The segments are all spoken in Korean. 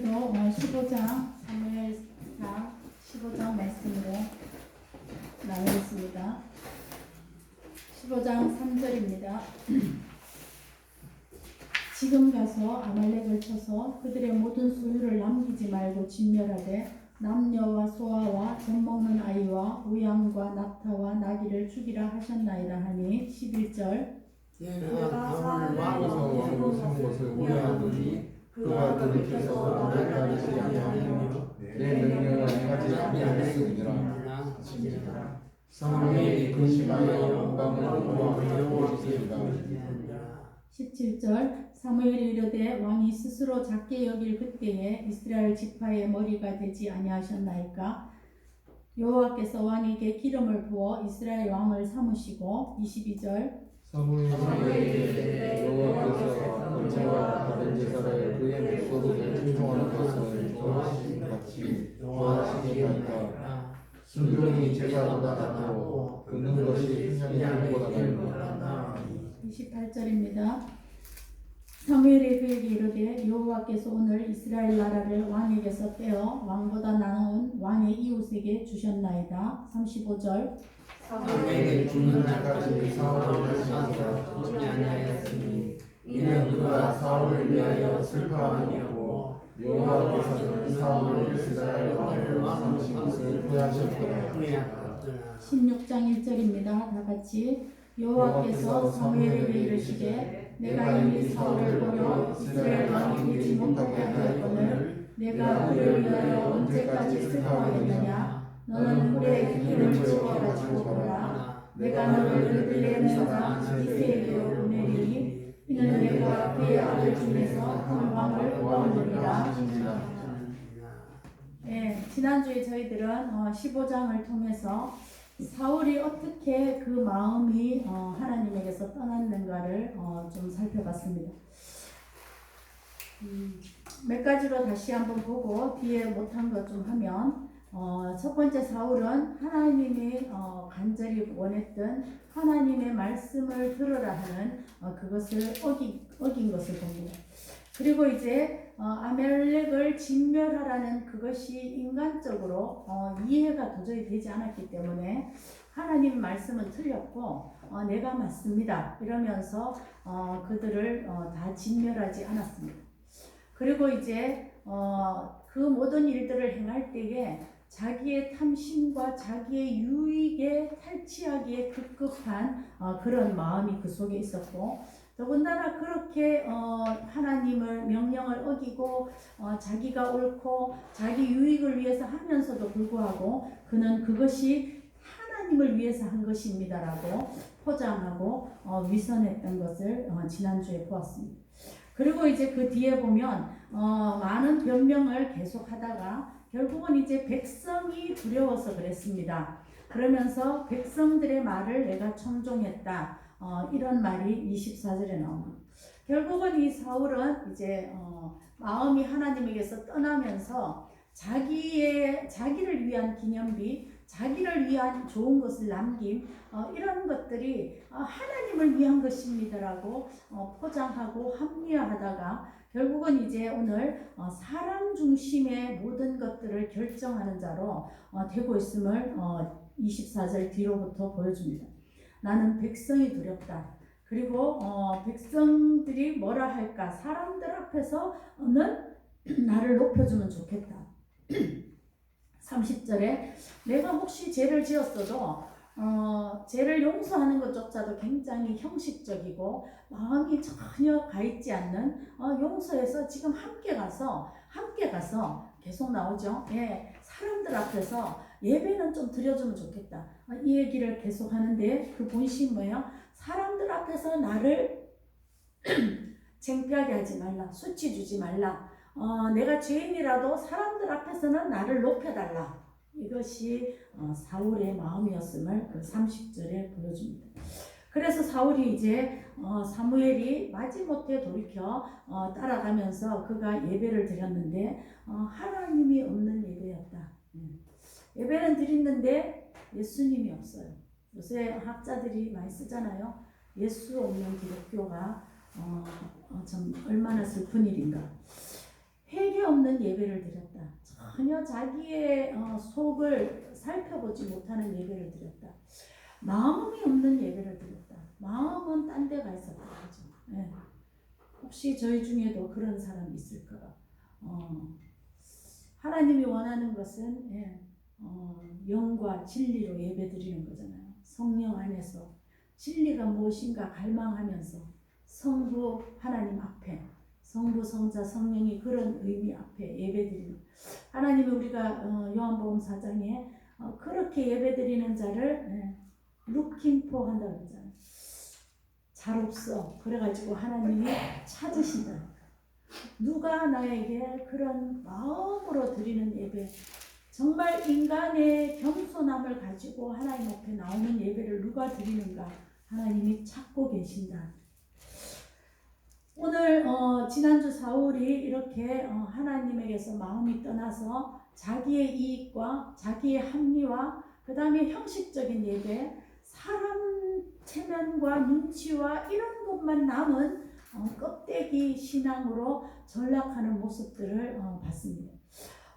오늘도 15장 사무엘상 15장 말씀으로 나누겠습니다. 15장 3절입니다. 지금 가서 아말렉을 쳐서 그들의 모든 소유를 남기지 말고 진멸하되 남녀와 소아와 젖먹는 아이와 우양과 낙타와 나귀를 죽이라 하셨나이다 하니 11절 내가 사울을 왕으로 세운 것을 우려하노니 그가 돌이켜서 나를 따르지 아니하며 내 명령을 행하지 아니하였으리라. 사무엘이 근심하여 영광을 원하여 보지리라. 17절 사무엘이 이르되 왕이 스스로 작게 여길 그때에 이스라엘 지파의 머리가 되지 아니하셨나이까. 여호와께서 왕에게 기름을 부어 이스라엘 왕을 삼으시고 22절 사무엘이 여호와께서 번제와 다른 제사를 그의 목소리에 충성하는 것을 좋아하시는 같이 좋아하시게 하였다. 순종이 제사보다 낫고 긋는 것이 순양보다 나은다. 28절입니다. 사무엘이 그에게 이르되 여호와께서 오늘 이스라엘 나라를 왕에게서 떼어 왕보다 나은 왕의 이웃에게 주셨나이다. 35절 사무엘이 죽는 날까지 사울을 하시니라 죽지 아니하였으니 이는 그가 사울을 위하여 슬퍼하였고 여호와께서는 사울을 이스라엘 왕으로 삼으신 것을 후회하셨더라. 16장 1절입니다. 다같이 여호와께서 사무엘에게 이르시되 내가 이미 사울을 보려 이스라엘 왕이 되지 못하게 하였거늘 내가 그를 위하여 언제까지 슬퍼하겠느냐. 너는 굴에 기름을 채워가지고 오라. 내가 너를 그들의 나라 이세에게로 보내리니 이는 내가 그의 아들 중에서 한 왕을 구하노니라. 네, 지난주에 저희들은 15장을 통해서 사울이 어떻게 그 마음이 하나님에게서 떠났는가를 좀 살펴봤습니다. 몇 가지로 다시 한번 보고 뒤에 못한 것 좀 하면 첫 번째 사울은 하나님이 간절히 원했던 하나님의 말씀을 들으라 하는 그것을 어긴 것을 봅니다. 그리고 이제 아말렉을 진멸하라는 그것이 인간적으로 이해가 도저히 되지 않았기 때문에 하나님 말씀은 틀렸고 내가 맞습니다 이러면서 그들을 다 진멸하지 않았습니다. 그리고 이제 그 모든 일들을 행할 때에 자기의 탐심과 자기의 유익에 탈취하기에 급급한 그런 마음이 그 속에 있었고, 더군다나 그렇게 하나님을 명령을 어기고 자기가 옳고 자기 유익을 위해서 하면서도 불구하고 그는 그것이 하나님을 위해서 한 것입니다라고 포장하고 위선했던 것을 지난주에 보았습니다. 그리고 이제 그 뒤에 보면 많은 변명을 계속하다가 결국은 이제 백성이 두려워서 그랬습니다. 그러면서 백성들의 말을 내가 청종했다. 이런 말이 24절에 나옵니다. 결국은 이 사울은 이제 마음이 하나님에게서 떠나면서 자기를 위한 기념비, 자기를 위한 좋은 것을 남김, 이런 것들이 하나님을 위한 것입니다라고 포장하고 합리화하다가 결국은 이제 오늘 사람 중심의 모든 것들을 결정하는 자로 되고 있음을 24절 뒤로부터 보여줍니다. 나는 백성이 두렵다. 그리고 백성들이 뭐라 할까? 사람들 앞에서는 나를 높여주면 좋겠다. 30절에 내가 혹시 죄를 지었어도 죄를 용서하는 것조차도 굉장히 형식적이고 마음이 전혀 가있지 않는 용서해서 지금 함께 가서 계속 나오죠. 예, 사람들 앞에서 예배는 좀 드려주면 좋겠다. 이 얘기를 계속 하는데 그 본심이 뭐예요? 사람들 앞에서 나를 창피하게 하지 말라. 수치 주지 말라. 내가 죄인이라도 사람들 앞에서는 나를 높여달라. 이것이 사울의 마음이었음을 그 30절에 보여줍니다. 그래서 사울이 이제 사무엘이 마지못해 돌이켜 따라가면서 그가 예배를 드렸는데 하나님이 없는 예배였다. 예배는 드렸는데 예수님이 없어요. 요새 학자들이 많이 쓰잖아요. 예수 없는 기독교가 참 얼마나 슬픈 일인가. 회개 주의 없는 예배를 드렸다. 전혀 자기의 속을 살펴보지 못하는 예배를 드렸다. 마음이 없는 예배를 드렸다. 마음은 딴 데 가 있었다. 그죠? 예. 혹시 저희 중에도 그런 사람이 있을까? 하나님이 원하는 것은 영과 진리로 예배드리는 거잖아요. 성령 안에서 진리가 무엇인가 갈망하면서 성부 하나님 앞에 성부 성자 성령이 그런 의미 앞에 예배드리는 하나님이 우리가 요한복음 4장에 그렇게 예배드리는 자를 looking for 한다고 그러잖아요. 잘 없어. 그래가지고 하나님이 찾으신다. 누가 나에게 그런 마음으로 드리는 예배, 정말 인간의 겸손함을 가지고 하나님 앞에 나오는 예배를 누가 드리는가 하나님이 찾고 계신다. 오늘 지난주 사울이 이렇게 하나님에게서 마음이 떠나서 자기의 이익과 자기의 합리와 그 다음에 형식적인 예배, 사람 체면과 눈치와 이런 것만 남은 껍데기 신앙으로 전락하는 모습들을 봤습니다.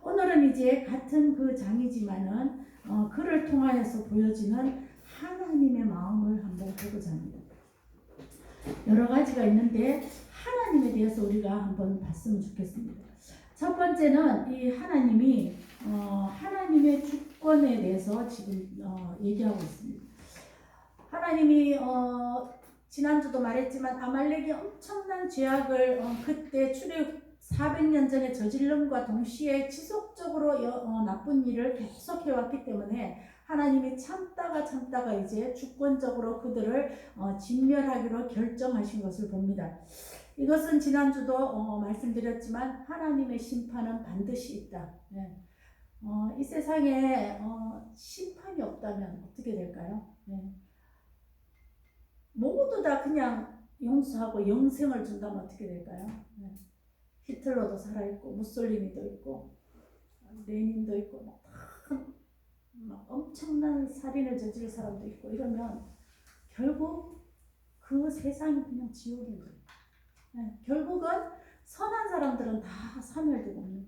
오늘은 이제 같은 그 장이지만은 그를 통하여서 보여지는 하나님의 마음을 한번 보고자 합니다. 여러 가지가 있는데 하나님에 대해서 우리가 한번 봤으면 좋겠습니다. 첫 번째는 이 하나님이 하나님의 주권에 대해서 지금 얘기하고 있습니다. 하나님이 지난주도 말했지만 아말렉이 엄청난 죄악을 그때 출애굽 400년 전에 저질름과 동시에 지속적으로 나쁜 일을 계속 해왔기 때문에 하나님이 참다가 이제 주권적으로 그들을 진멸하기로 결정하신 것을 봅니다. 이것은 지난주도 말씀드렸지만 하나님의 심판은 반드시 있다. 네. 이 세상에 심판이 없다면 어떻게 될까요? 네. 모두 다 그냥 용서하고 영생을 준다면 어떻게 될까요? 네. 히틀러도 살아있고 무솔리니도 있고 레닌도 있고 막 엄청난 살인을 저지를 사람도 있고 이러면 결국 그 세상이 그냥 지옥인 거예요. 네. 결국은 선한 사람들은 다 사멸되고 있는.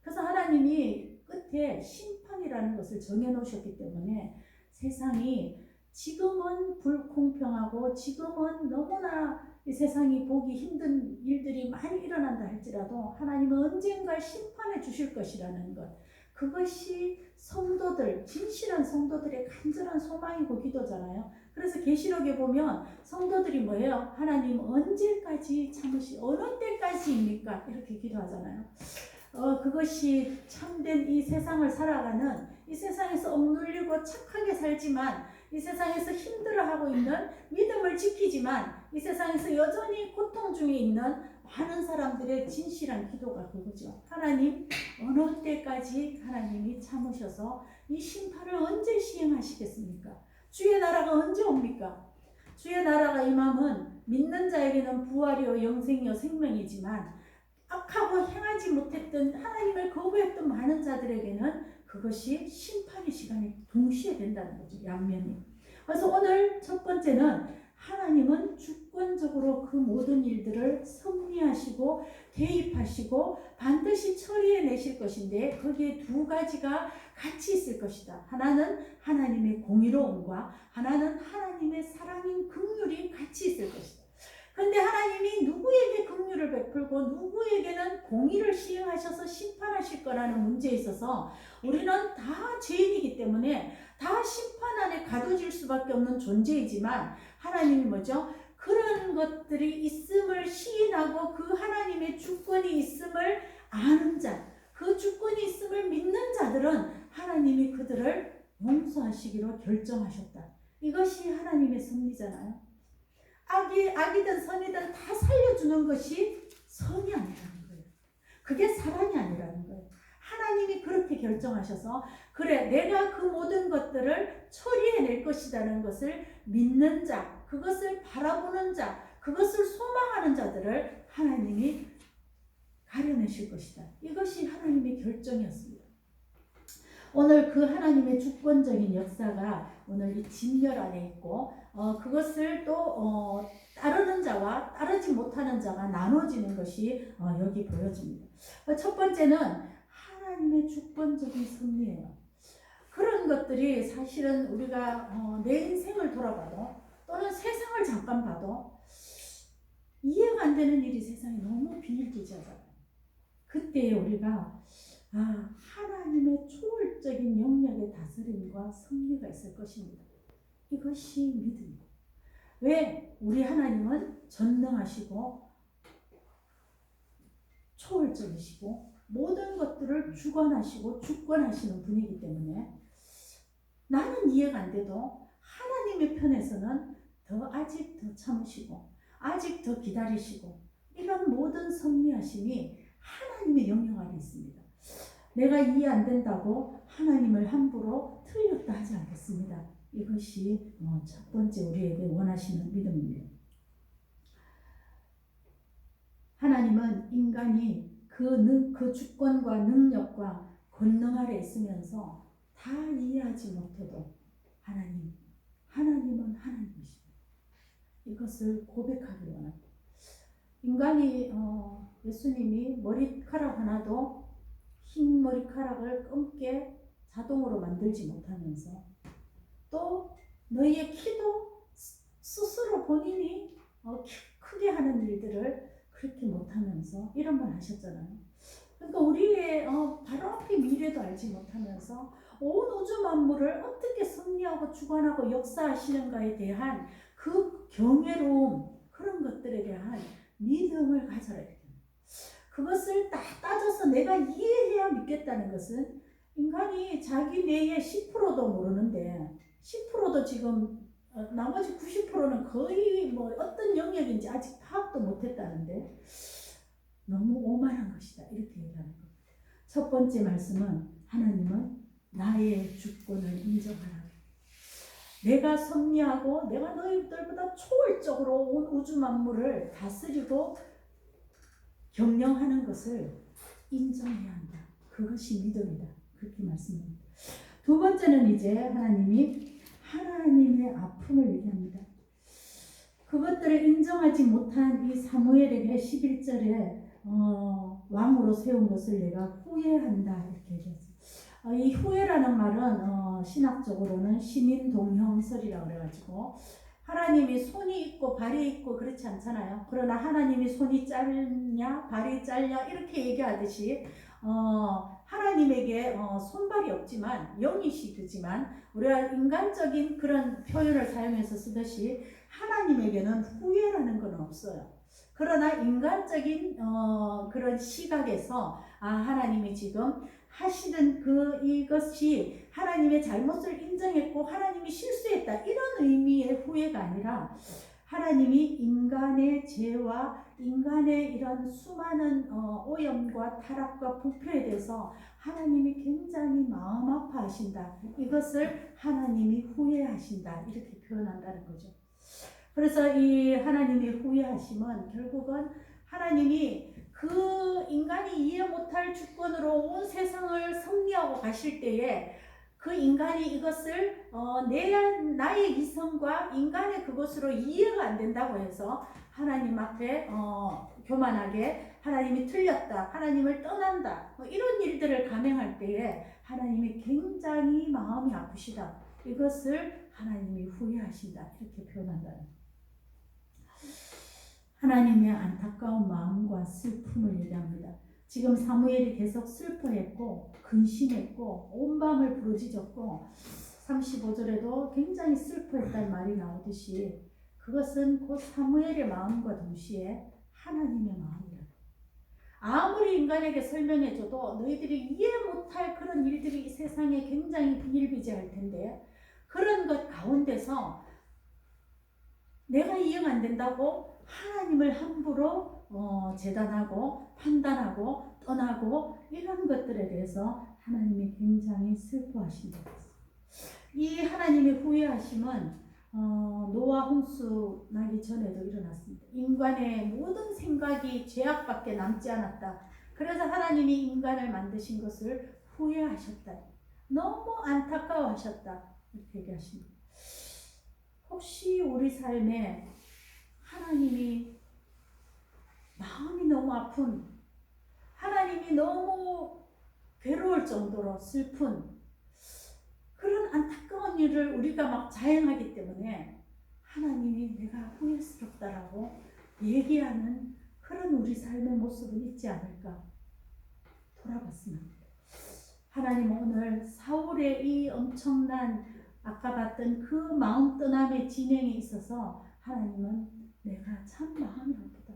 그래서 하나님이 끝에 심판이라는 것을 정해놓으셨기 때문에 세상이 지금은 불공평하고 지금은 너무나 이 세상이 보기 힘든 일들이 많이 일어난다 할지라도 하나님은 언젠가 심판해 주실 것이라는 것, 그것이 성도들, 진실한 성도들의 간절한 소망이고 기도잖아요. 그래서 계시록에 보면 성도들이 뭐예요? 하나님 언제까지 참으시, 어느 때까지입니까? 이렇게 기도하잖아요. 그것이 참된 이 세상을 살아가는, 이 세상에서 억눌리고 착하게 살지만 이 세상에서 힘들어하고 있는, 믿음을 지키지만 이 세상에서 여전히 고통 중에 있는 많은 사람들의 진실한 기도가 그거죠. 하나님 어느 때까지 하나님이 참으셔서 이 심판을 언제 시행하시겠습니까? 주의 나라가 언제 옵니까? 주의 나라가 임함은 믿는 자에게는 부활이요 영생이요 생명이지만 악하고 행하지 못했던, 하나님을 거부했던 많은 자들에게는 그것이 심판의 시간이 동시에 된다는 거죠. 양면이. 그래서 오늘 첫 번째는 하나님은 주권적으로 그 모든 일들을 섭리하시고 개입하시고 반드시 처리해내실 것인데 거기에 두 가지가 같이 있을 것이다. 하나는 하나님의 공의로움과 하나는 하나님의 사랑인 긍휼이 같이 있을 것이다. 그런데 하나님이 누구에게 긍휼을 베풀고 누구에게는 공의를 시행하셔서 심판하실 거라는 문제에 있어서 우리는 다 죄인이기 때문에 다 심판 안에 가둬질 수밖에 없는 존재이지만 하나님이 뭐죠? 그런 것들이 있음을 시인하고 그 하나님의 주권이 있음을 아는 자, 그 주권이 있음을 믿는 자들은 하나님이 그들을 용서하시기로 결정하셨다. 이것이 하나님의 섭리잖아요. 악이든 선이든 다 살려주는 것이 선이 아니라는 거예요. 그게 사랑이 아니라는 거예요. 하나님이 그렇게 결정하셔서 그래 내가 그 모든 것들을 처리해낼 것이라는 것을 믿는 자, 그것을 바라보는 자, 그것을 소망하는 자들을 하나님이 가려내실 것이다. 이것이 하나님의 결정이었습니다. 오늘 그 하나님의 주권적인 역사가 오늘 이 진멸 안에 있고 그것을 또 따르는 자와 따르지 못하는 자가 나눠지는 것이 여기 보여집니다. 첫 번째는 하나님의 주권적인 섭리예요. 그런 것들이 사실은 우리가 내 인생을 돌아봐도 또는 세상을 잠깐 봐도 이해가 안 되는 일이 세상에 너무 비일비재하잖아요. 그때 우리가 하나님의 초월적인 영역의 다스림과 섭리가 있을 것입니다. 이것이 믿음입니다. 왜? 우리 하나님은 전능하시고 초월적이시고 모든 것들을 주관하시고 주권하시는 분이기 때문에 나는 이해가 안 돼도 하나님의 편에서는 아직 더 참으시고 아직 더 기다리시고 이런 모든 섭리하심이 하나님의 영역 안에 있습니다. 내가 이해 안 된다고 하나님을 함부로 틀렸다 하지 않겠습니다. 이것이 첫 번째 우리에게 원하시는 믿음입니다. 하나님은 인간이 그 주권과 능력과 권능 아래 있으면서 다 이해하지 못해도 하나님은 하나님이십니다. 이것을 고백하기 원합니다. 인간이 예수님이 머리카락 하나도 흰 머리카락을 검게 자동으로 만들지 못하면서 또 너희의 키도 스스로 본인이 크게 하는 일들을 그렇게 못하면서 이런 말 하셨잖아요. 그러니까 우리의 바로 앞의 미래도 알지 못하면서 온 우주 만물을 어떻게 섭리하고 주관하고 역사하시는가에 대한 그 경외로움, 그런 것들에 대한 믿음을 가져야 됩니다. 그것을 딱 따져서 내가 이해해야 믿겠다는 것은 인간이 자기 뇌의 10%도 모르는데 10%도 지금 나머지 90%는 거의 어떤 영역인지 아직 파악도 못했다는데 너무 오만한 것이다, 이렇게 얘기하는 겁니다. 첫 번째 말씀은 하나님은 나의 주권을 인정하라. 내가 섭리하고 내가 너희들보다 초월적으로 온 우주 만물을 다스리고 경영하는 것을 인정해야 한다. 그것이 믿음이다. 그렇게 말씀합니다. 두 번째는 이제 하나님의 아픔을 얘기합니다. 그것들을 인정하지 못한 이 사무엘에게 11절에 왕으로 세운 것을 내가 후회한다, 이렇게 얘기했어요. 이 후회라는 말은 신학적으로는 신인동형설이라고 그래가지고 하나님이 손이 있고 발이 있고 그렇지 않잖아요. 그러나 하나님이 손이 짧냐 발이 짧냐 이렇게 얘기하듯이 하나님에게 손발이 없지만 영이시지만 우리가 인간적인 그런 표현을 사용해서 쓰듯이 하나님에게는 후회라는 건 없어요. 그러나 인간적인 그런 시각에서 하나님이 지금 하시는 이것이 하나님의 잘못을 인정했고 하나님이 실수했다, 이런 의미의 후회가 아니라 하나님이 인간의 죄와 인간의 이런 수많은 오염과 타락과 부패에 대해서 하나님이 굉장히 마음 아파하신다, 이것을 하나님이 후회하신다, 이렇게 표현한다는 거죠. 그래서 이 하나님의 후회하심은 결국은 하나님이 그 인간이 이해 못할 주권으로 온 세상을 섭리하고 가실 때에 그 인간이 이것을 나의 이성과 인간의 그것으로 이해가 안 된다고 해서 하나님 앞에 교만하게 하나님이 틀렸다, 하나님을 떠난다, 이런 일들을 감행할 때에 하나님이 굉장히 마음이 아프시다, 이것을 하나님이 후회하신다, 이렇게 표현한다는 거예요. 하나님의 안타까운 마음과 슬픔을 얘기합니다. 지금 사무엘이 계속 슬퍼했고 근심했고 온 밤을 부르짖었고 35절에도 굉장히 슬퍼했다는 말이 나오듯이 그것은 곧 사무엘의 마음과 동시에 하나님의 마음이라. 아무리 인간에게 설명해줘도 너희들이 이해 못할 그런 일들이 이 세상에 굉장히 비일비재할 텐데 그런 것 가운데서 내가 이해가 안 된다고 하나님을 함부로 재단하고 판단하고 떠나고 이런 것들에 대해서 하나님이 굉장히 슬퍼하신다. 이 하나님의 후회하심은 노아 홍수 나기 전에도 일어났습니다. 인간의 모든 생각이 죄악밖에 남지 않았다. 그래서 하나님이 인간을 만드신 것을 후회하셨다. 너무 안타까워하셨다. 이렇게 얘기하십니다. 혹시 우리 삶에 하나님이 마음이 너무 아픈, 하나님이 너무 괴로울 정도로 슬픈 그런 안타까운 일을 우리가 막 자행하기 때문에 하나님이 내가 후회스럽다라고 얘기하는 그런 우리 삶의 모습은 있지 않을까 돌아봤으면 합니다. 하나님은 오늘 사울의 이 엄청난 아까 봤던 그 마음 떠남의 진행에 있어서 하나님은 내가 참 마음이 아프다,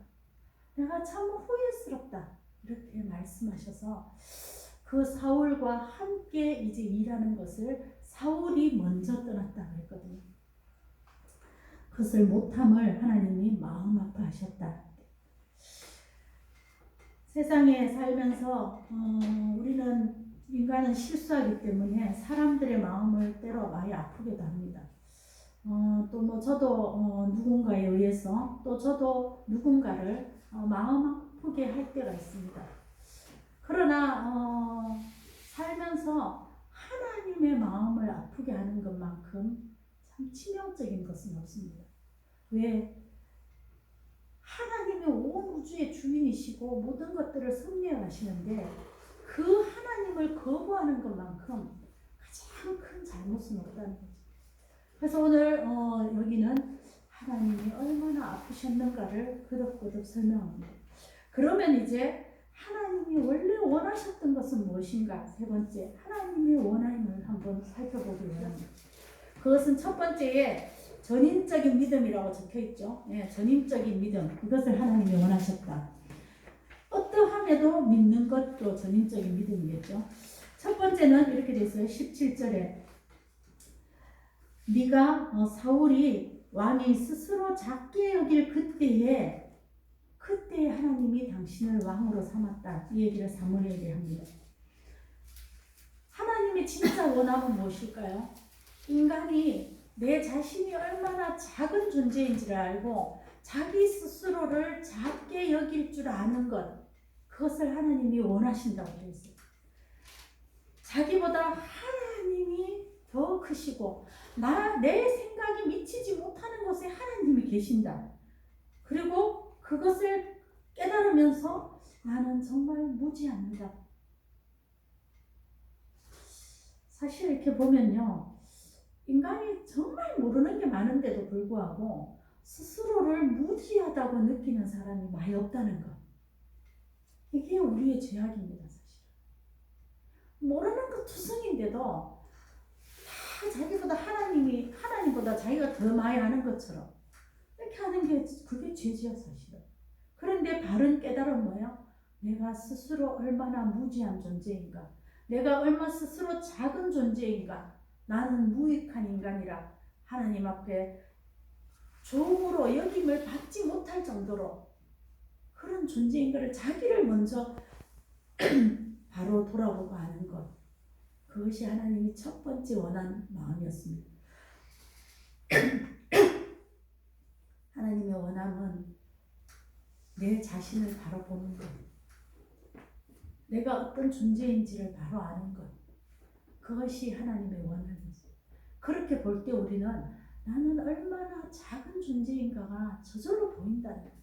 내가 참 후회스럽다 이렇게 말씀하셔서 그 사울과 함께 이제 일하는 것을 사울이 먼저 떠났다 그랬거든요. 그것을 못함을 하나님이 마음 아파하셨다. 세상에 살면서 우리는 인간은 실수하기 때문에 사람들의 마음을 때로 많이 아프기도 합니다. 또 뭐 저도 누군가에 의해서 또 저도 누군가를 마음 아프게 할 때가 있습니다. 그러나 살면서 하나님의 마음을 아프게 하는 것만큼 참 치명적인 것은 없습니다. 왜? 하나님이 온 우주의 주인이시고 모든 것들을 섭리하시는데 그 하나님을 거부하는 것만큼 가장 큰 잘못은 없다는 거죠. 그래서 오늘 여기는 하나님이 얼마나 아프셨는가를 거듭거듭 설명합니다. 그러면 이제 하나님이 원래 원하셨던 것은 무엇인가? 세 번째, 하나님의 원함을 한번 살펴보기로 합니다. 그것은 첫 번째에 전인적인 믿음이라고 적혀있죠. 네, 전인적인 믿음, 이것을 하나님이 원하셨다. 어떠함에도 믿는 것도 전인적인 믿음이겠죠. 첫 번째는 이렇게 되어 있어요. 17절에 네가 사울이 왕이 스스로 작게 여길 그때에 하나님이 당신을 왕으로 삼았다. 이 얘기를 사무엘에게 합니다. 하나님의 진짜 원함은 무엇일까요? 인간이 내 자신이 얼마나 작은 존재인지를 알고 자기 스스로를 작게 여길 줄 아는 것, 그것을 하나님이 원하신다고 되어 있어요. 자기보다 하나님이 더 크시고 내 생각이 미치지 못하는 곳에 하나님이 계신다. 그리고 그것을 깨달으면서 나는 정말 무지합니다. 사실 이렇게 보면요, 인간이 정말 모르는 게 많은데도 불구하고 스스로를 무지하다고 느끼는 사람이 많이 없다는 것. 이게 우리의 죄악입니다, 사실. 모르는 것 투성인데도 다 자기보다 하나님보다 자기가 더 많이 아는 것처럼 이렇게 하는 게 그게 죄지야, 사실은. 그런데 바른 깨달은 뭐예요? 내가 스스로 얼마나 무지한 존재인가? 내가 얼마나 스스로 작은 존재인가? 나는 무익한 인간이라 하나님 앞에 종으로 여김을 받지 못할 정도로 그런 존재인가를 자기를 먼저 바로 돌아보고 하는 것, 그것이 하나님이 첫 번째 원한 마음이었습니다. 하나님의 원함은 내 자신을 바로 보는 것, 내가 어떤 존재인지를 바로 아는 것, 그것이 하나님의 원함이죠. 그렇게 볼 때 우리는 나는 얼마나 작은 존재인가가 저절로 보인다는 거예요.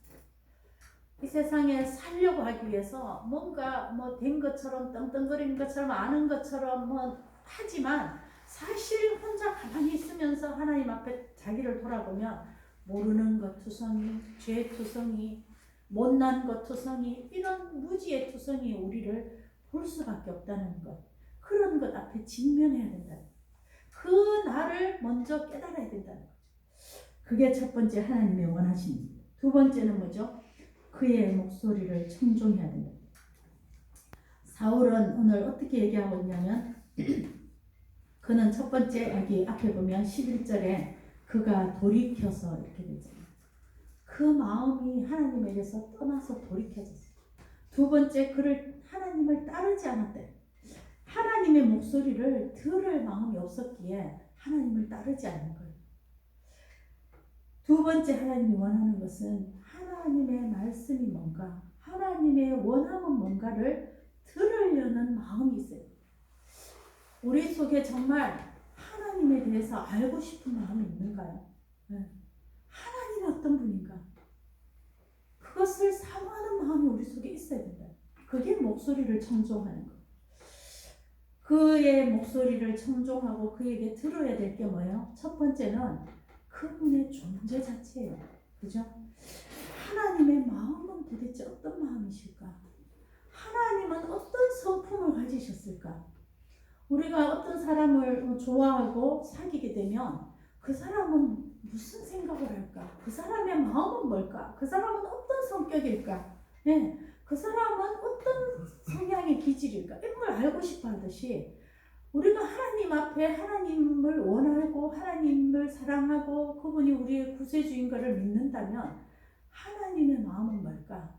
이 세상에 살려고 하기 위해서 뭔가 된 것처럼 떵떵거리는 것처럼 아는 것처럼 하지만 사실 혼자 가만히 있으면서 하나님 앞에 자기를 돌아보면 모르는 것 투성이, 죄 투성이, 못난 것 투성이, 이런 무지의 투성이 우리를 볼 수밖에 없다는 것, 그런 것 앞에 직면해야 된다는 것, 그 나를 먼저 깨달아야 된다는 거죠. 그게 첫 번째 하나님의 원하십니다. 두 번째는 뭐죠? 그의 목소리를 청종해야 된다. 사울은 오늘 어떻게 얘기하고 있냐면 그는 첫 번째 여기 앞에 보면 11절에 그가 돌이켜서 이렇게 되잖아요. 그 마음이 하나님에게서 떠나서 돌이켜졌어요. 두 번째, 그를 하나님을 따르지 않았다. 하나님의 목소리를 들을 마음이 없었기에 하나님을 따르지 않는 거예요. 두 번째 하나님이 원하는 것은 하나님의 말씀이 뭔가, 하나님의 원함은 뭔가를 들으려는 마음이 있어요. 우리 속에 정말 하나님에 대해서 알고 싶은 마음이 있는가요? 네. 하나님이 어떤 분인가? 우리 속에 있어야 된다. 그게 목소리를 청종하는 거. 그의 목소리를 청종하고 그에게 들어야 될 게 뭐예요? 첫 번째는 그분의 존재 자체예요. 그죠? 하나님의 마음은 도대체 어떤 마음이실까? 하나님은 어떤 성품을 가지셨을까? 우리가 어떤 사람을 좋아하고 사귀게 되면 그 사람은 무슨 생각을 할까? 그 사람의 마음은 뭘까? 그 사람은 어떤 성격일까? 네, 그 사람은 어떤 성향의 기질일까? 이런 걸 알고 싶어 하듯이 우리가 하나님 앞에 하나님을 원하고 하나님을 사랑하고 그분이 우리의 구세주인 것을 믿는다면 하나님의 마음은 뭘까?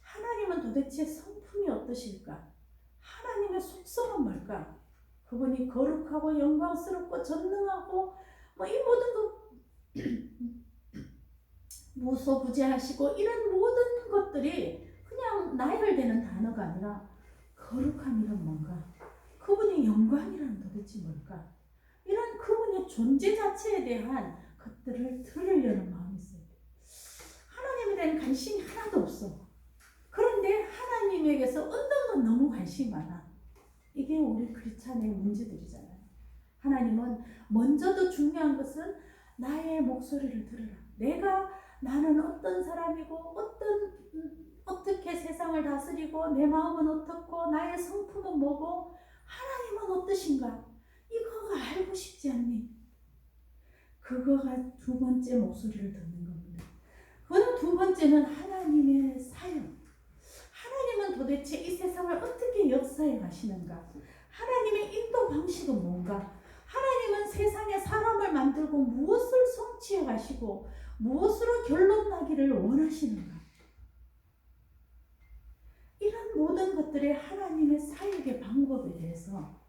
하나님은 도대체 성품이 어떠실까? 하나님의 속성은 뭘까? 그분이 거룩하고 영광스럽고 전능하고 뭐 이 모든 것 무소부재하시고 이런 모든 것들이 그냥 나열되는 단어가 아니라 거룩함이란 뭔가? 그분의 영광이란 도대체 뭘까? 이런 그분의 존재 자체에 대한 것들을 들으려는 마음이 있어요. 하나님에 대한 관심이 하나도 없어. 그런데 하나님에게서 얻는 건 너무 관심이 많아. 이게 우리 크리스찬의 문제들이잖아요. 하나님은 먼저도 중요한 것은 나의 목소리를 들으라. 나는 어떤 사람이고 어떻게 세상을 다스리고 내 마음은 어떻고 나의 성품은 뭐고 하나님은 어떠신가? 이거가 알고 싶지 않니? 그거가 두 번째 목소리를 듣는 겁니다. 그거는 두 번째는 하나님의 사역. 하나님은 도대체 이 세상을 어떻게 역사해 가시는가? 하나님의 인도 방식은 뭔가? 하나님은 세상에 사람을 만들고 무엇을 성취해 가시고 무엇으로 결론 나기를 원하시는가? 이런 모든 것들의 하나님의 사역의 방법에 대해서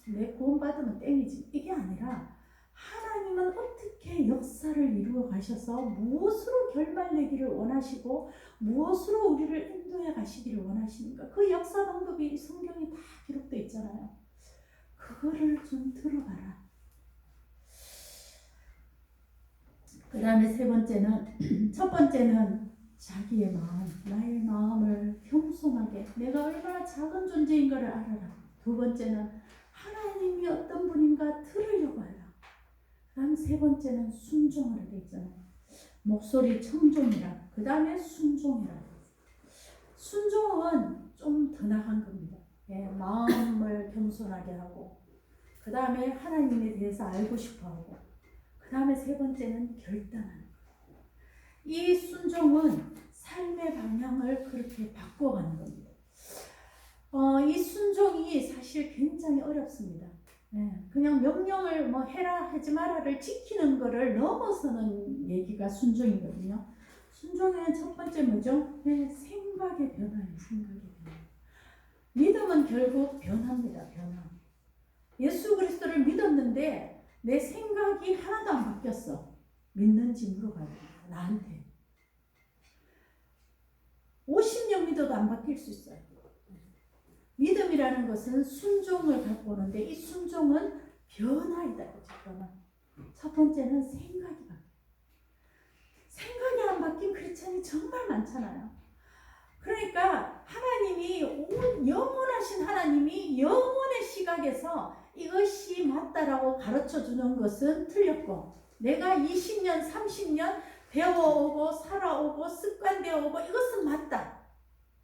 내 구원받으면 땡이지 이게 아니라 하나님은 어떻게 역사를 이루어 가셔서 무엇으로 결말내기를 원하시고 무엇으로 우리를 인도해 가시기를 원하시는가? 그 역사 방법이 성경에 다 기록되어 있잖아요. 그거를 좀 들어봐라. 그 다음에 세 번째는 첫 번째는 자기의 마음, 나의 마음을 겸손하게 내가 얼마나 작은 존재인가를 알아라. 두 번째는 하나님이 어떤 분인가 들으려고 하라. 그 다음 세 번째는 순종하라 돼 있잖아요. 목소리 청종이라. 그 다음에 순종이라. 순종은 좀 더 나간 겁니다. 예, 마음을 겸손하게 하고 그 다음에 하나님에 대해서 알고 싶어하고 그 다음에 세 번째는 결단하는 거예요. 이 순종은 삶의 방향을 그렇게 바꿔가는 겁니다. 이 순종이 사실 굉장히 어렵습니다. 그냥 명령을 해라 하지 마라를 지키는 거를 넘어서는 얘기가 순종이거든요. 순종의 첫 번째 뭐죠? 생각의 변화예요. 생각의 변화. 믿음은 결국 변합니다. 변화. 예수 그리스도를 믿었는데 내 생각이 하나도 안 바뀌었어. 믿는지 물어봐야 됩니다. 나한테. 50년 믿어도 안 바뀔 수 있어요. 믿음이라는 것은 순종을 갖고 오는데 이 순종은 변화이다. 변화. 첫 번째는 생각이 바뀌어요. 생각이 안 바뀐 크리스찬이 정말 많잖아요. 그러니까 하나님이 영원하신 하나님이 영원의 시각에서 이것이 맞다라고 가르쳐 주는 것은 틀렸고 내가 20년 30년 배워오고 살아오고 습관되어 오고 이것은 맞다.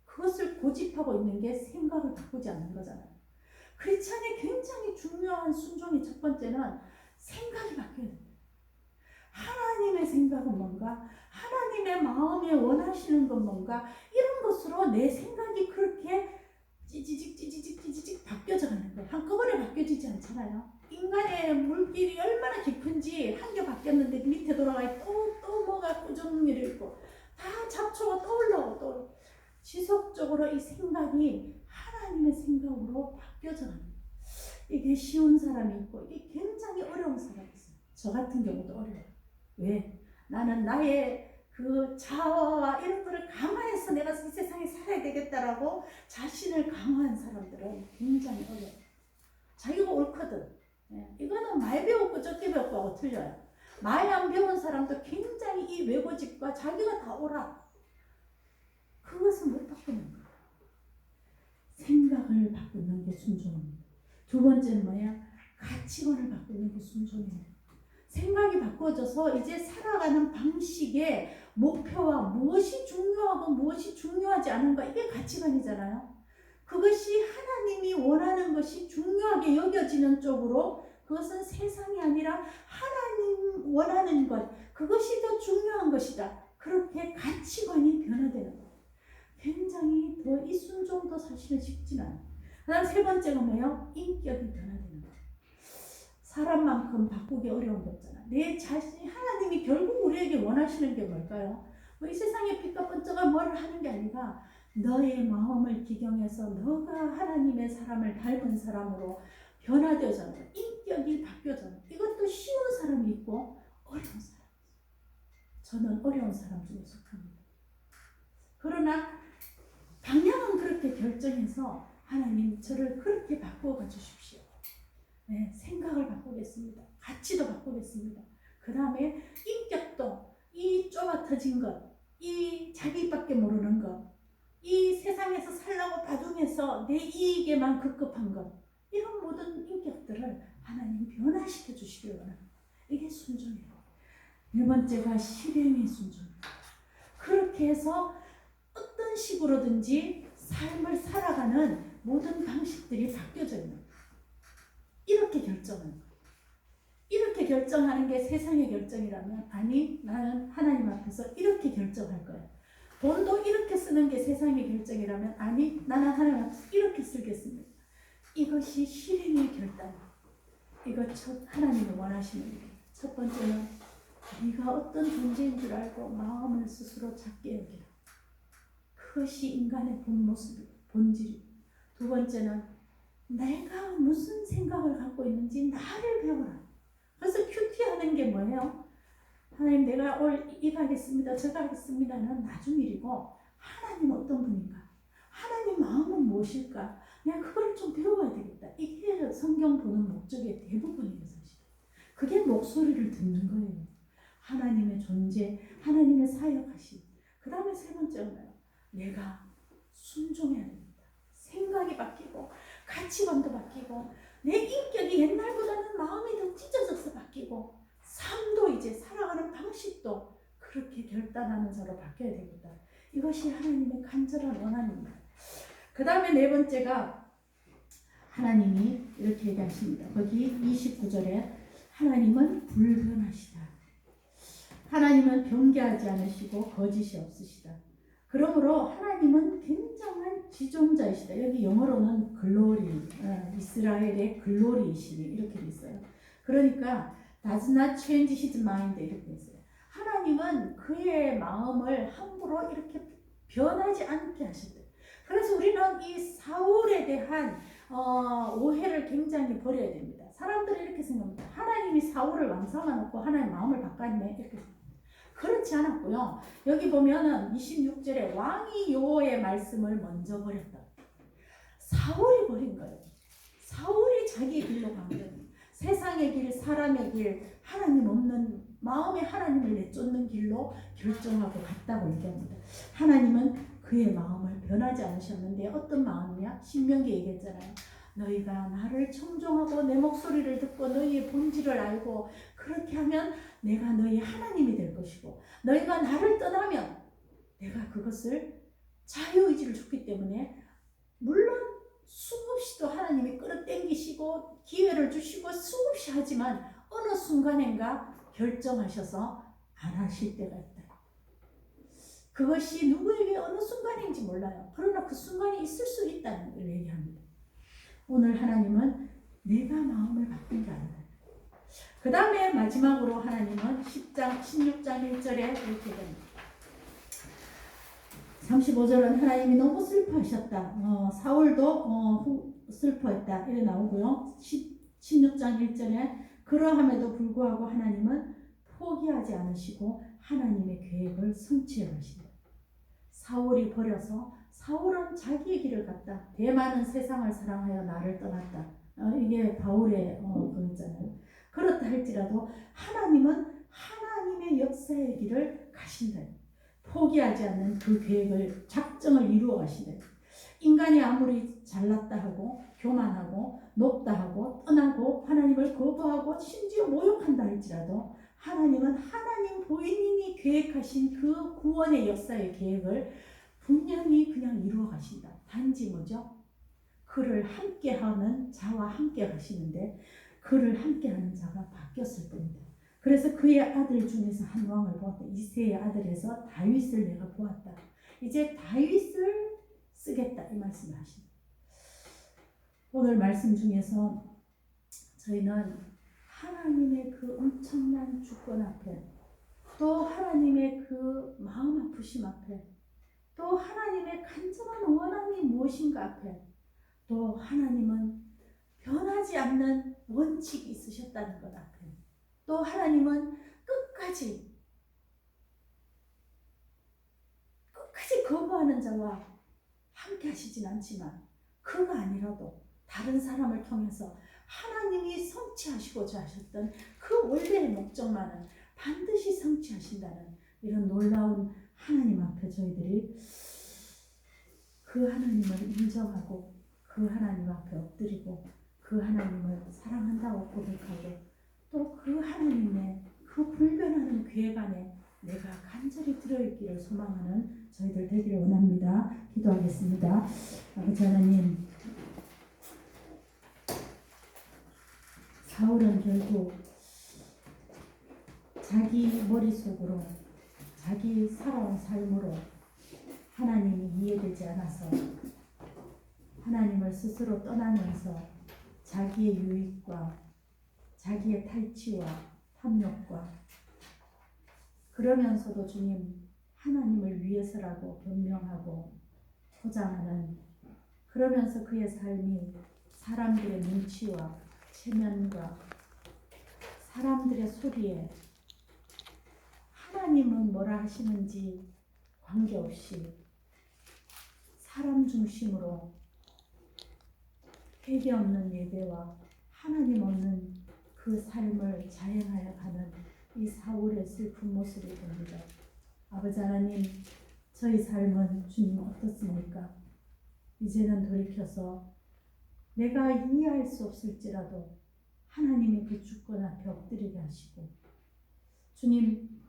그것을 고집하고 있는 게 생각을 바꾸지 않는 거잖아요. 크리스찬의 굉장히 중요한 순종의 첫 번째는 생각이 바뀌어야 됩니다. 하나님의 생각은 뭔가? 하나님의 마음에 원하시는 건 뭔가? 이런 것으로 내 생각이 그렇게 찌지직 바뀌어져 가는 거예요. 한꺼번에 바뀌어지지 않잖아요. 인간의 물길이 얼마나 깊은지 한 개 바뀌었는데 밑에 돌아가 또 뭐가 꾸준히 있고 다 잡초가 떠올라오고 또 지속적으로 이 생각이 하나님의 생각으로 바뀌어져 가는 거예요. 이게 쉬운 사람이 있고 이게 굉장히 어려운 사람이 있어요. 저 같은 경우도 어려워요. 왜? 나는 나의 그 자아와 이런 거를 강화해서 내가 이 세상에 살아야 되겠다라고 자신을 강화한 사람들은 굉장히 어려워요. 자기가 옳거든. 이거는 많이 배웠고 적게 배웠고 하고 틀려요. 많이 안 배운 사람도 굉장히 이 외고집과 자기가 다 옳아. 그것은 못 바꾸는 거예요. 생각을 바꾸는 게 순종입니다. 두 번째는 뭐야? 가치관을 바꾸는 게 순종입니다. 생각이 바꿔져서 이제 살아가는 방식의 목표와 무엇이 중요하고 무엇이 중요하지 않은가, 이게 가치관이잖아요. 그것이 하나님이 원하는 것이 중요하게 여겨지는 쪽으로, 그것은 세상이 아니라 하나님 원하는 것, 그것이 더 중요한 것이다. 그렇게 가치관이 변화되는 거예요. 굉장히 더 이 순종도 사실은 쉽진 않아요. 그다음 세 번째가 뭐예요? 인격이 변화되는 거예요. 사람만큼 바꾸기 어려운 거 없잖아. 내 자신이, 하나님이 결국 우리에게 원하시는 게 뭘까요? 뭐 이 세상에 빛과 번쩍한 뭘 하는 게 아니라 너의 마음을 기경해서 너가 하나님의 사람을 닮은 사람으로 변화되어져는 거예요. 인격이 바뀌어져는 거예요. 이것도 쉬운 사람이 있고 어려운 사람이 있어요. 저는 어려운 사람 중에 속합니다. 그러나 방향은 그렇게 결정해서 하나님 저를 그렇게 바꾸어 주십시오. 네, 생각을 바꾸겠습니다. 가치도 바꾸겠습니다. 그 다음에 인격도, 이 좁아터진 것, 이 자기밖에 모르는 것, 이 세상에서 살라고 바둥해서 내 이익에만 급급한 것, 이런 모든 인격들을 하나님 변화시켜 주시길 원합니다. 이게 순종이에요. 네 번째가 실행의 순종입니다. 그렇게 해서 어떤 식으로든지 삶을 살아가는 모든 방식들이 바뀌어져 있는 거예요. 이렇게 결정하는 거예요. 이렇게 결정하는 게 세상의 결정이라면, 아니, 나는 하나님 앞에서 이렇게 결정할 거야. 돈도 이렇게 쓰는 게 세상의 결정이라면, 아니, 나는 하나님 앞에서 이렇게 쓰겠습니다. 이것이 실행의 결단이에요. 이거 하나님이 원하시는 일이에요. 첫 번째는 네가 어떤 존재인 줄 알고 마음을 스스로 작게 여기라. 그것이 인간의 본 모습이고 본질이고, 두 번째는 내가 무슨 생각을 갖고 있는지 나를 배워라. 그래서 큐티하는 게 뭐예요? 하나님, 내가 이거 하겠습니다, 저거 하겠습니다는 나중 일이고, 하나님 어떤 분인가? 하나님 마음은 무엇일까? 내가 그걸 좀 배워야 되겠다. 이게 성경 보는 목적의 대부분이에요, 사실. 그게 목소리를 듣는 거예요. 하나님의 존재, 하나님의 사역하심. 그 다음에 세 번째는 뭐예요? 내가 순종해야 됩니다. 생각이 바뀌고 가치관도 바뀌고 내 인격이 옛날보다는 마음이 더 찢어져서 바뀌고 삶도 이제 살아가는 방식도 그렇게 결단하는 자로 바뀌어야 됩니다. 이것이 하나님의 간절한 원함입니다. 그 다음에 네 번째가 하나님이 이렇게 얘기하십니다. 거기 29절에 하나님은 불변하시다. 하나님은 변개하지 않으시고 거짓이 없으시다. 그러므로 하나님은 굉장한 지존자이시다. 여기 영어로는 글로리, 이스라엘의 글로리이시니 이렇게 돼 있어요. 그러니까 does not change his mind 이렇게 돼 있어요. 하나님은 그의 마음을 함부로 이렇게 변하지 않게 하신대요. 그래서 우리는 이 사울에 대한 오해를 굉장히 버려야 됩니다. 사람들이 이렇게 생각합니다. 하나님이 사울을 왕 삼아놓고 하나님 마음을 바꿨네 이렇게. 그렇지 않았고요. 여기 보면은 26절에 왕이 여호와의 말씀을 먼저 버렸다. 사울이 버린 거예요. 사울이 자기의 길로 간 거예요. 세상의 길, 사람의 길, 하나님 없는 마음에 하나님을 내쫓는 길로 결정하고 갔다고 얘기합니다. 하나님은 그의 마음을 변하지 않으셨는데 어떤 마음이냐? 신명기 얘기했잖아요. 너희가 나를 청종하고 내 목소리를 듣고 너희의 본질을 알고 그렇게 하면 내가 너희 하나님이 될 것이고 너희가 나를 떠나면 내가 그것을 자유의지를 줬기 때문에 물론 수없이도 하나님이 끌어당기시고 기회를 주시고 수없이 하지만 어느 순간인가 결정하셔서 안 하실 때가 있다. 그것이 누구에게 어느 순간인지 몰라요. 그러나 그 순간이 있을 수 있다는 걸 얘기합니다. 오늘 하나님은 내가 마음을 바꾼 게 아니다. 그 다음에 마지막으로 하나님은 16장 1절에 이렇게 됩니다. 35절은 하나님이 너무 슬퍼하셨다. 사울도 슬퍼했다. 이래 나오고요. 16장 1절에 그러함에도 불구하고 하나님은 포기하지 않으시고 하나님의 계획을 성취해 가신다. 사울이 버려서 사울은 자기의 길을 갔다. 대만은 세상을 사랑하여 나를 떠났다. 이게 바울의 그거잖아요. 그렇다 할지라도 하나님은 하나님의 역사의 길을 가신다. 포기하지 않는 그 계획을 작정을 이루어 가시네. 인간이 아무리 잘났다 하고 교만하고 높다 하고 떠나고 하나님을 거부하고 심지어 모욕한다 할지라도 하나님은 하나님 본인이 계획하신 그 구원의 역사의 계획을 분명히 그냥 이루어 가신다. 단지 뭐죠? 그를 함께하는 자와 함께 가시는데 그를 함께하는 자가 바뀌었을 뿐이다. 그래서 그의 아들 중에서 한 왕을 보았다. 이새의 아들에서 다윗을 내가 보았다. 이제 다윗을 쓰겠다 이 말씀을 하십니다. 오늘 말씀 중에서 저희는 하나님의 그 엄청난 주권 앞에 또 하나님의 그 마음 아프심 앞에 또 하나님의 간절한 원함이 무엇인가 앞에 또 하나님은 변하지 않는 원칙이 있으셨다는 것 앞에 또 하나님은 끝까지 거부하는 자와 함께 하시진 않지만 그가 아니라도 다른 사람을 통해서 하나님이 성취하시고자 하셨던 그 원래의 목적만은 반드시 성취하신다는 이런 놀라운 하나님 앞에 저희들이 그 하나님을 인정하고 그 하나님 앞에 엎드리고 그 하나님을 사랑한다고 고백하고 또 그 하나님의 그 불변하는 계획 안에 내가 간절히 들어있기를 소망하는 저희들 되기를 원합니다. 기도하겠습니다. 아버지 하나님, 사울은 결국 자기 머릿속으로 자기 살아온 삶으로 하나님이 이해되지 않아서 하나님을 스스로 떠나면서 자기의 유익과 자기의 탈취와 탐욕과 그러면서도 주님 하나님을 위해서라고 변명하고 포장하는 그러면서 그의 삶이 사람들의 눈치와 체면과 사람들의 소리에 하나님은 뭐라 하시는지 관계없이 사람 중심으로 회개 없는 예배와 하나님 없는 그 삶을 자행하여 가는 이 사울의 슬픈 모습을 봅니다. 아버지 하나님, 저희 삶은 주님 어떻습니까? 이제는 돌이켜서 내가 이해할 수 없을지라도 하나님의 그 주권 앞에 엎드리게 하시고 주님,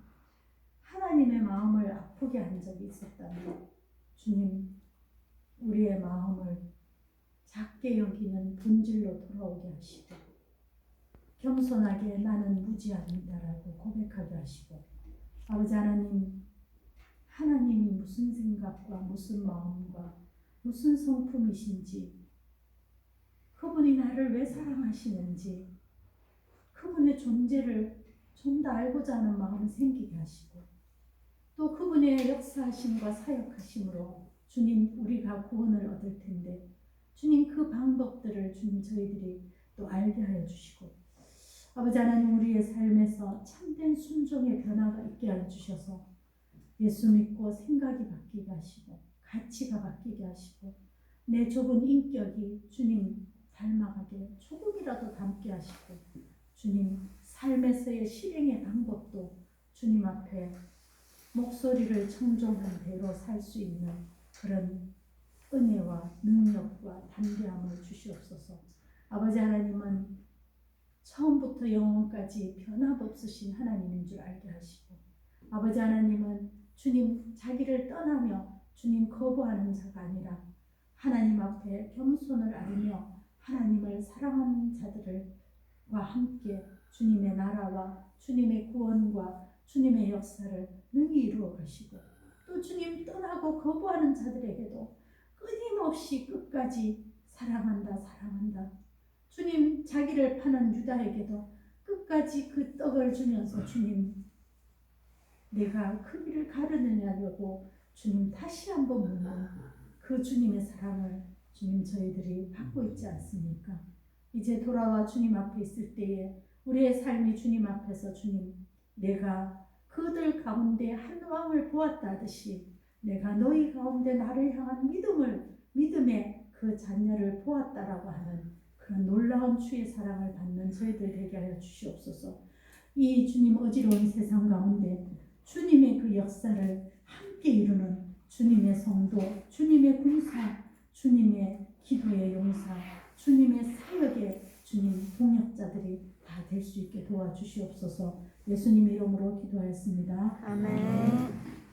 하나님의 마음을 아프게 한 적이 있었다면 주님, 우리의 마음을 작게 여기는 본질로 돌아오게 하시고 겸손하게 나는 무지합니다라고 고백하게 하시고 아버지 하나님, 하나님이 무슨 생각과 무슨 마음과 무슨 성품이신지 그분이 나를 왜 사랑하시는지 그분의 존재를 좀 더 알고자 하는 마음을 생기게 하시고 또 그분의 역사하심과 사역하심으로 주님 우리가 구원을 얻을 텐데 주님 그 방법들을 주님 저희들이 또 알게 하여 주시고 아버지 하나님 우리의 삶에서 참된 순종의 변화가 있게 하여 주셔서 예수 믿고 생각이 바뀌게 하시고 가치가 바뀌게 하시고 내 좁은 인격이 주님 닮아가게 조금이라도 닮게 하시고 주님 삶에서의 실행의 방법도 주님 앞에 목소리를 청종한 대로 살 수 있는 그런 은혜와 능력과 담대함을 주시옵소서. 아버지 하나님은 처음부터 영원까지 변함없으신 하나님인 줄 알게 하시고 아버지 하나님은 주님 자기를 떠나며 주님 거부하는 자가 아니라 하나님 앞에 겸손을 앓으며 하나님을 사랑하는 자들과 함께 주님의 나라와 주님의 구원과 주님의 역사를 능히 이루어 가시고 또 주님 떠나고 거부하는 자들에게도 끊임없이 끝까지 사랑한다 주님 자기를 파는 유다에게도 끝까지 그 떡을 주면서 주님 내가 그 길을 가르느냐고 주님 다시 한번 묻는 그 주님의 사랑을 주님 저희들이 받고 있지 않습니까? 이제 돌아와 주님 앞에 있을 때에 우리의 삶이 주님 앞에서 주님 내가 그들 가운데 한 왕을 보았다 하듯이 내가 너희 가운데 나를 향한 믿음의 그 잔여를 보았다라고 하는 그런 놀라운 주의 사랑을 받는 저희들 되게 하여 주시옵소서. 이 주님 어지러운 세상 가운데 주님의 그 역사를 함께 함께 이루는 주님의 성도, 주님의 군사, 주님의 기도의 용사, 주님의 사역의 주님 동역자들이 다 될 수 있게 도와주시옵소서. 예수님 이름으로 기도하였습니다. 아멘.